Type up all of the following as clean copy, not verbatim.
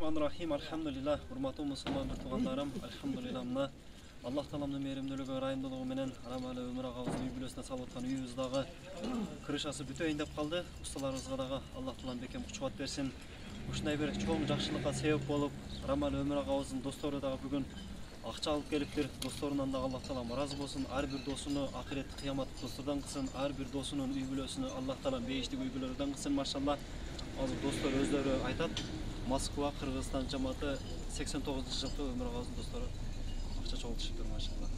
Bismillahirrahmanirrahim. Elhamdülillah. Hurmatlı musulman tuğanlarım. Elhamdülillah mına Allah talamның мейірімділігі, райымдылығы менен рамалы өмір ағабыздың үй бүлесіне салып үй үйіміздағы кырышасы бүтөйін деп қалды. Ұсталарымызға дағы Аллах талам бекем құшуат берсін. Ушундай бир чоң жакшылыкка себеп болуп, рамалы өмір ағабыздың достары дағы бүгін акча алып келиптир. Досторунан да Аллах талам разы болсын. Ар бир досуну акырет кыямат достордан кылсын. Ар бир досунун үй бүлөсүнө Аллах талам бейиштик үй бүлөлөрдөн кылсын. Машалла. Азыр достор өздөрү айтат. Москва, Кыргызстан жамааты 89-жылкы өмір ағабыздың достору акча чогултушуптур, машалла.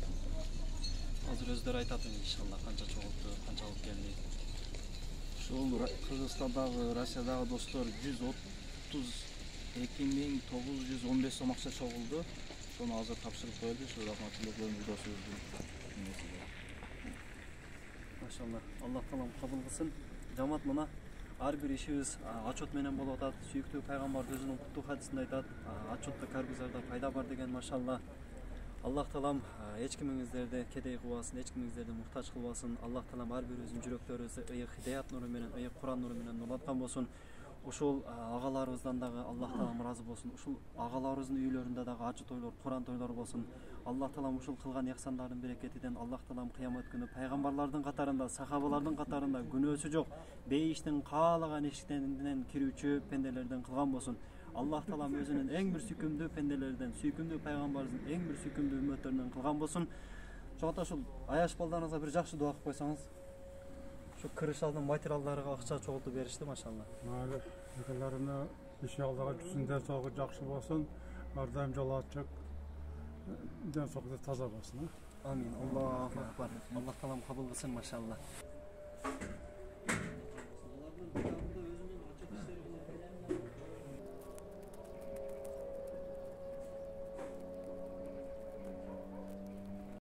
Азыр өздөрү айтат иншалла канча чогулту, канча алып келди. Ушул Кыргызстандагы, Россиядагы достор 132.915 сом акча чогулду. Сону азыр тапшырып коелду, ушу рахматуллук видеосубуздун эмесине. Машалла. Аллах таалам кабыл кылсын. Жамаат мына ар бир ишибиз отчет менен болуп атат. Сүйүктүү пайгамбар өзүнүн куттук хадисинде айтат, отчетто каргузарда пайда бар деген, машалла. Аллах таалам эч кимиңиздерди кедей кылбасын, эч кимиңиздерди муктаж кылбасын. Аллах таалам ар бирибиздин жүрөктөрүбүздү ыйык хидаят нуру менен, ыйык Куран нуру менен нурлаткан болсун. Ушул агаларыбыздан дагы Аллах таалам разы болсун. Ушул агаларыбыздын үйлөрүндө дагы ачы тойлор, Куран тойлору болсун. Аллах таалам ушул кылган ихсандардын берекетинен Аллах таалам кыямат күнү пайгамбарлардын катарында, сахабалардын катарында күнөөсү жок, бейиштин каалаган эшиктен кирүүчү пенделерден кылган болсун. Аллах таалам өзүнүн эң бир сүйкүмдүү пенделерден, сүйкүмдүү пайгамбарыбыздын эң бир сүйкүмдүү үммөттөрүнөн кылган болсун. Ошондо ушул аяш балдарыңызга бир жакшы дуа кылып койсоңуз. Şu kırışaldığın materiallarına akça çoğuldu verişti maşallah. Mali yıkılarını inşallah üstünde soğuk jakşı olsun. Ardayım jol açık. Den soğukta taza olsun. Amin. Allahu akbar. Allah talam kabul kılsın maşallah.